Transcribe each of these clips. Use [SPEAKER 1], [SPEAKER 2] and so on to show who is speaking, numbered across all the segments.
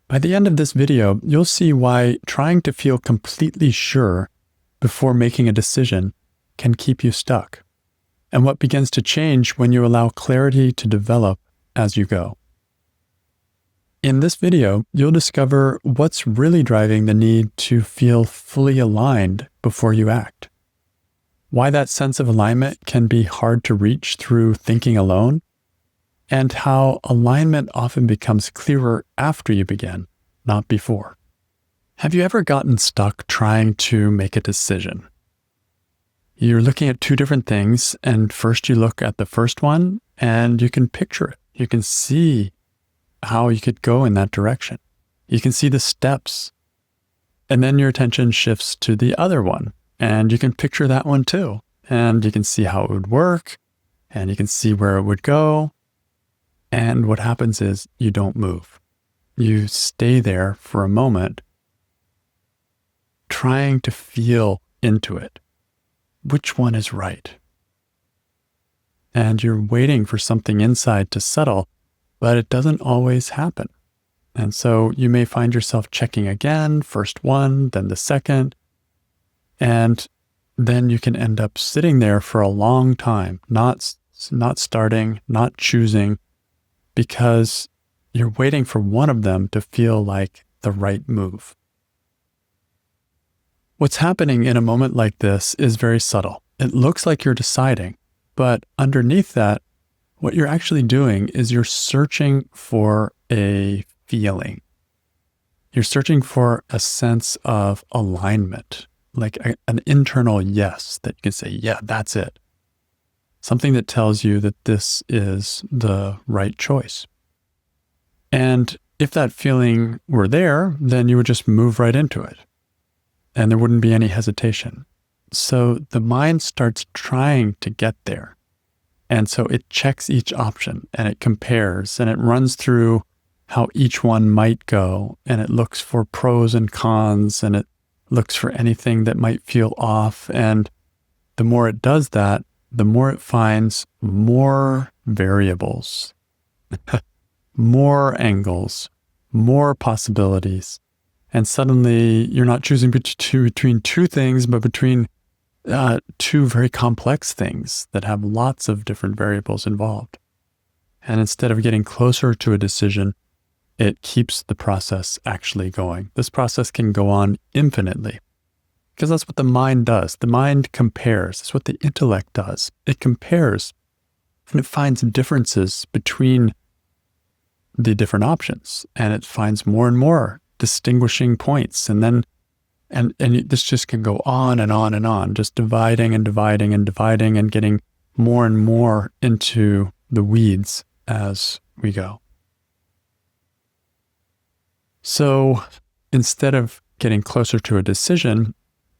[SPEAKER 1] By the end of this video, you'll see why trying to feel completely sure before making a decision can keep you stuck, and what begins to change when you allow clarity to develop as you go. In this video, you'll discover what's really driving the need to feel fully aligned before you act, why that sense of alignment can be hard to reach through thinking alone, and how alignment often becomes clearer after you begin, not before. Have you ever gotten stuck trying to make a decision? You're looking at two different things, and first you look at the first one, and you can picture it. You can see how you could go in that direction. You can see the steps. And then your attention shifts to the other one, and you can picture that one too. And you can see how it would work, and you can see where it would go. And what happens is you don't move. You stay there for a moment, trying to feel into it. Which one is right? And you're waiting for something inside to settle, but it doesn't always happen. And so you may find yourself checking again, first one, then the second, and then you can end up sitting there for a long time, not starting, not choosing, because you're waiting for one of them to feel like the right move. What's happening in a moment like this is very subtle. It looks like you're deciding, but underneath that, what you're actually doing is you're searching for a feeling. You're searching for a sense of alignment, like an internal yes that you can say, yeah, that's it. Something that tells you that this is the right choice. And if that feeling were there, then you would just move right into it, and there wouldn't be any hesitation. So the mind starts trying to get there. And so it checks each option, and it compares, and it runs through how each one might go, and it looks for pros and cons, and it looks for anything that might feel off. And the more it does that, the more it finds more variables, more angles, more possibilities. And suddenly you're not choosing between two things, but between two very complex things that have lots of different variables involved. And instead of getting closer to a decision, it keeps the process actually going. This process can go on infinitely, because that's what the mind does. The mind compares. That's what the intellect does. It compares, and it finds differences between the different options, and it finds more and more distinguishing points. And then And this just can go on and on and on, just dividing and dividing and dividing and getting more and more into the weeds as we go. So instead of getting closer to a decision,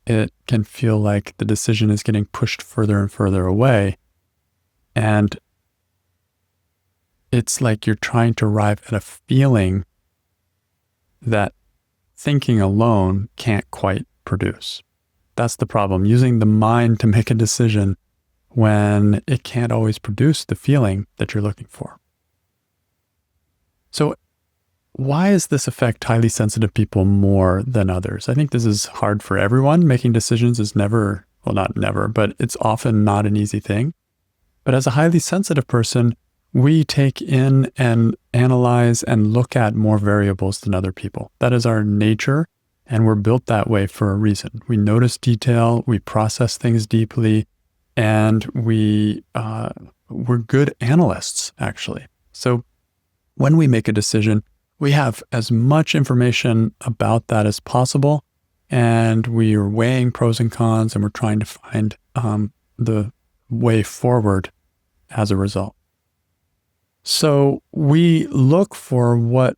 [SPEAKER 1] it can feel like the decision is getting pushed further and further away. And it's like you're trying to arrive at a feeling that thinking alone can't quite produce. That's the problem, using the mind to make a decision when it can't always produce the feeling that you're looking for. So why does this affect highly sensitive people more than others? I think this is hard for everyone. Making decisions is never, well, not never, but it's often not an easy thing. But as a highly sensitive person, we take in and analyze and look at more variables than other people. That is our nature, and we're built that way for a reason. We notice detail, we process things deeply, and we're good analysts, actually. So when we make a decision, we have as much information about that as possible, and we are weighing pros and cons, and we're trying to find the way forward as a result. So we look for what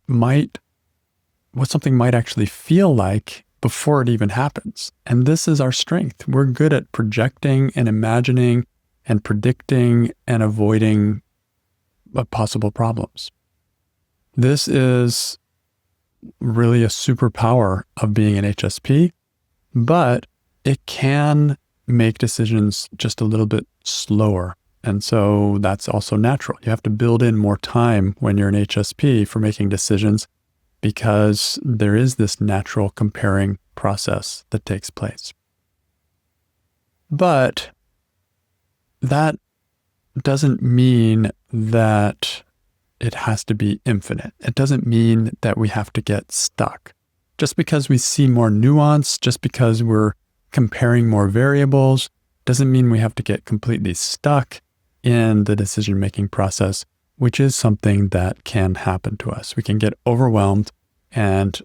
[SPEAKER 1] something might actually feel like before it even happens. And this is our strength. We're good at projecting and imagining and predicting and avoiding possible problems. This is really a superpower of being an HSP, but it can make decisions just a little bit slower. And so that's also natural. You have to build in more time when you're an HSP for making decisions. because there is this natural comparing process that takes place. But that doesn't mean that it has to be infinite. It doesn't mean that we have to get stuck. Just because we see more nuance, just because we're comparing more variables, doesn't mean we have to get completely stuck in the decision-making process, which is something that can happen to us. We can get overwhelmed and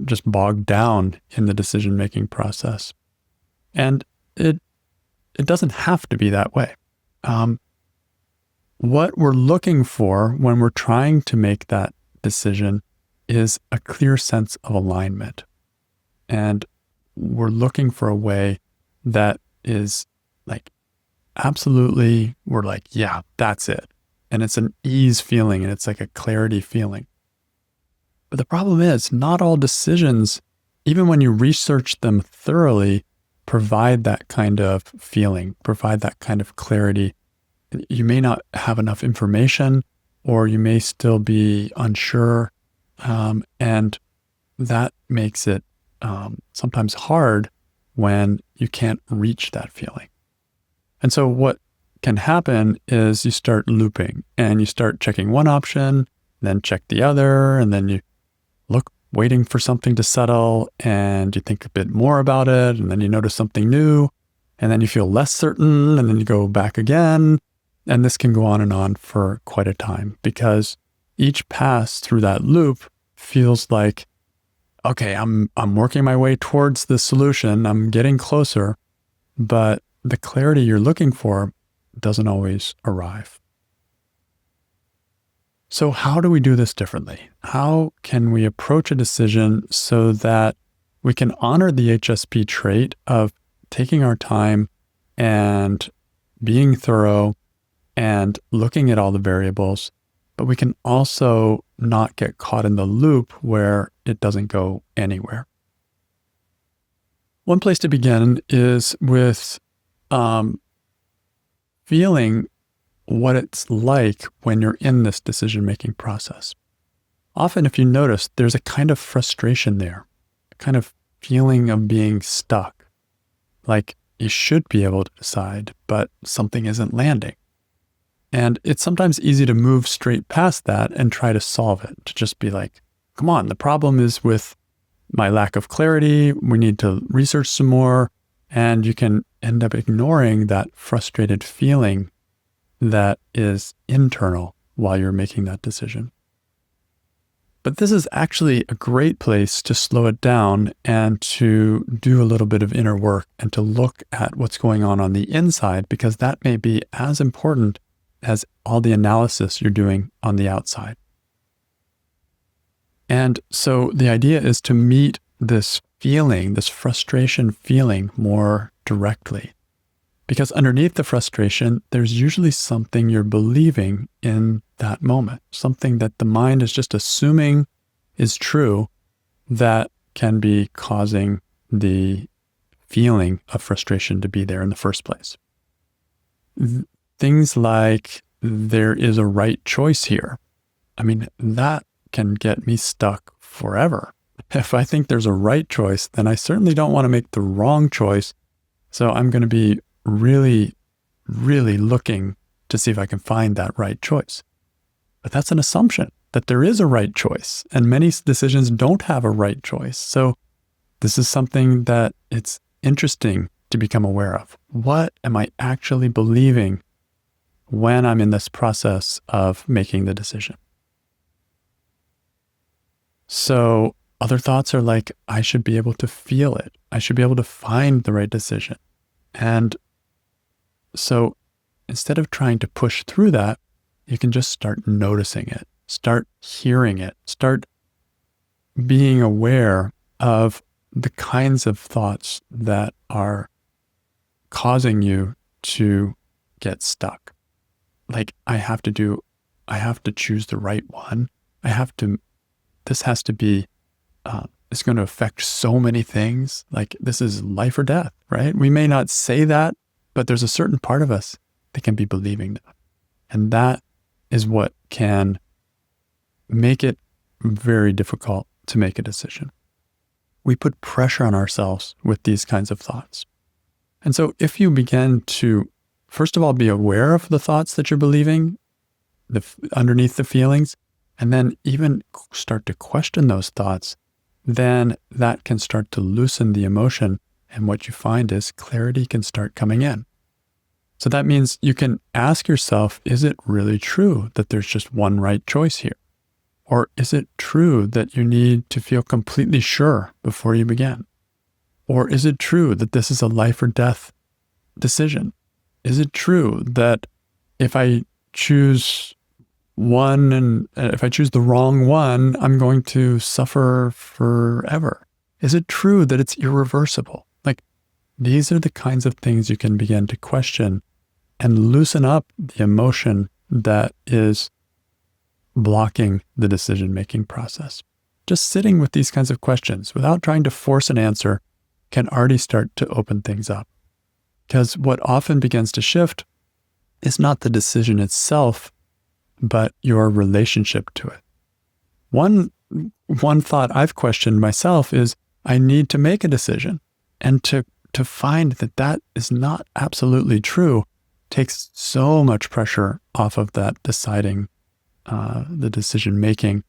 [SPEAKER 1] just bogged down in the decision-making process. And it doesn't have to be that way. What we're looking for when we're trying to make that decision is a clear sense of alignment. And we're looking for a way that is like, absolutely, we're like, yeah, that's it. And it's an ease feeling and it's like a clarity feeling. But the problem is, not all decisions, even when you research them thoroughly, provide that kind of feeling, provide that kind of clarity. You may not have enough information, or you may still be unsure. And that makes it sometimes hard when you can't reach that feeling. And so what can happen is you start looping and you start checking one option, then check the other, and then you look, waiting for something to settle, and you think a bit more about it, and then you notice something new, and then you feel less certain, and then you go back again. And this can go on and on for quite a time, because each pass through that loop feels like, okay, I'm working my way towards the solution, I'm getting closer, but the clarity you're looking for doesn't always arrive. So how do we do this differently? How can we approach a decision so that we can honor the HSP trait of taking our time and being thorough and looking at all the variables, but we can also not get caught in the loop where it doesn't go anywhere? One place to begin is with feeling what it's like when you're in this decision-making process. Often, if you notice, there's a kind of frustration there, a kind of feeling of being stuck, like you should be able to decide, but something isn't landing. And it's sometimes easy to move straight past that and try to solve it, to just be like, come on, the problem is with my lack of clarity, we need to research some more, and you can end up ignoring that frustrated feeling that is internal while you're making that decision. But this is actually a great place to slow it down and to do a little bit of inner work and to look at what's going on the inside, because that may be as important as all the analysis you're doing on the outside. And so the idea is to meet this feeling, this frustration feeling, more directly. Because underneath the frustration, there's usually something you're believing in that moment, something that the mind is just assuming is true that can be causing the feeling of frustration to be there in the first place. Things like, there is a right choice here. I mean, that can get me stuck forever. If I think there's a right choice, then I certainly don't want to make the wrong choice. So I'm going to be really, really looking to see if I can find that right choice. But that's an assumption that there is a right choice, and many decisions don't have a right choice. So this is something that it's interesting to become aware of. What am I actually believing when I'm in this process of making the decision? So other thoughts are like, I should be able to feel it. I should be able to find the right decision. And so instead of trying to push through that, you can just start noticing it, start hearing it, start being aware of the kinds of thoughts that are causing you to get stuck. Like, I have to choose the right one. This has to be, it's going to affect so many things. Like, this is life or death, right? We may not say that, but there's a certain part of us that can be believing that. And that is what can make it very difficult to make a decision. We put pressure on ourselves with these kinds of thoughts. And so if you begin to, first of all, be aware of the thoughts that you're believing underneath the feelings, and then even start to question those thoughts, then that can start to loosen the emotion. And what you find is clarity can start coming in. So that means you can ask yourself, is it really true that there's just one right choice here? Or is it true that you need to feel completely sure before you begin? Or is it true that this is a life or death decision? Is it true that if I choose one and if I choose the wrong one, I'm going to suffer forever? Is it true that it's irreversible? Like, these are the kinds of things you can begin to question and loosen up the emotion that is blocking the decision-making process. Just sitting with these kinds of questions without trying to force an answer can already start to open things up. Because what often begins to shift is not the decision itself, but your relationship to it. One thought I've questioned myself is, I need to make a decision. And to find that is not absolutely true takes so much pressure off of that deciding, the decision making,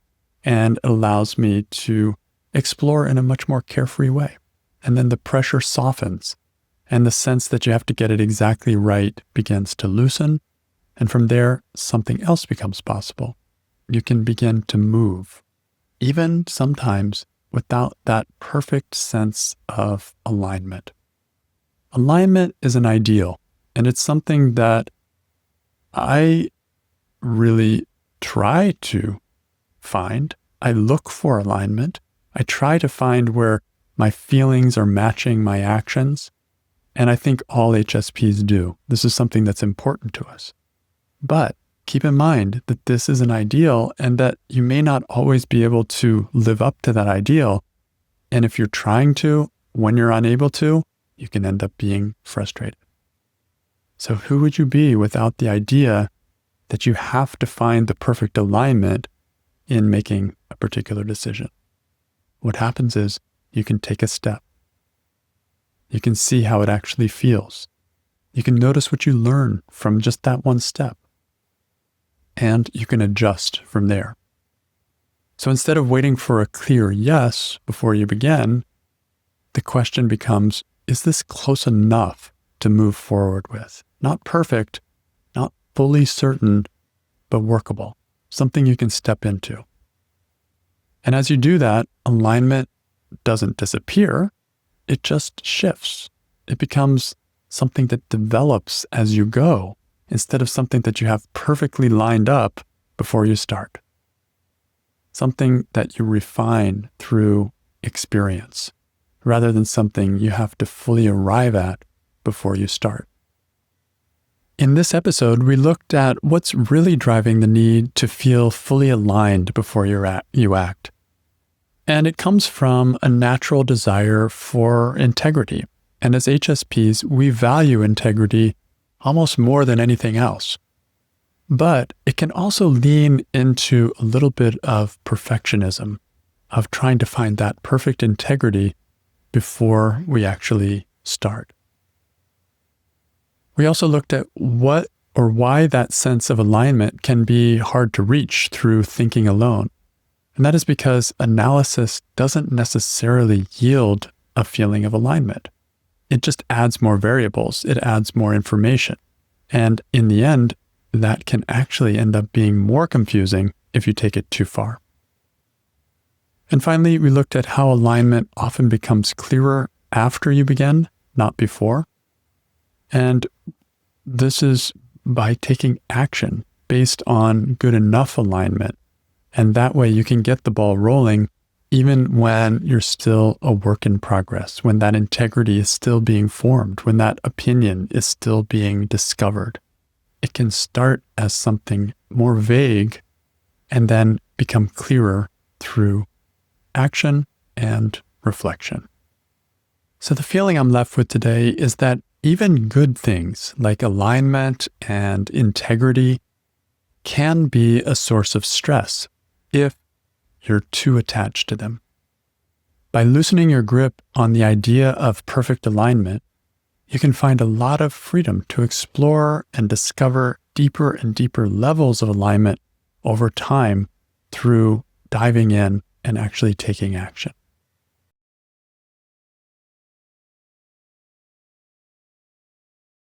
[SPEAKER 1] and allows me to explore in a much more carefree way. And then the pressure softens, and the sense that you have to get it exactly right begins to loosen. And from there, something else becomes possible. You can begin to move, even sometimes without that perfect sense of alignment. Alignment is an ideal, and it's something that I really try to find. I look for alignment. I try to find where my feelings are matching my actions. And I think all HSPs do. This is something that's important to us. But keep in mind that this is an ideal and that you may not always be able to live up to that ideal. And if you're trying to, when you're unable to, you can end up being frustrated. So who would you be without the idea that you have to find the perfect alignment in making a particular decision? What happens is you can take a step. You can see how it actually feels. You can notice what you learn from just that one step. And you can adjust from there. So instead of waiting for a clear yes before you begin, the question becomes, is this close enough to move forward with? Not perfect, not fully certain, but workable, something you can step into. And as you do that, alignment doesn't disappear, it just shifts. It becomes something that develops as you go, instead of something that you have perfectly lined up before you start. Something that you refine through experience, rather than something you have to fully arrive at before you start. In this episode, we looked at what's really driving the need to feel fully aligned before you act. And it comes from a natural desire for integrity. And as HSPs, we value integrity almost more than anything else. But it can also lean into a little bit of perfectionism, of trying to find that perfect integrity before we actually start. We also looked at what or why that sense of alignment can be hard to reach through thinking alone. And that is because analysis doesn't necessarily yield a feeling of alignment. It just adds more variables. It adds more information. And in the end, that can actually end up being more confusing if you take it too far. And finally, we looked at how alignment often becomes clearer after you begin, not before. And this is by taking action based on good enough alignment. And that way you can get the ball rolling even when you're still a work in progress, when that integrity is still being formed, when that opinion is still being discovered. It can start as something more vague and then become clearer through action and reflection. So the feeling I'm left with today is that even good things like alignment and integrity can be a source of stress if you're too attached to them. By loosening your grip on the idea of perfect alignment, you can find a lot of freedom to explore and discover deeper and deeper levels of alignment over time through diving in and actually taking action.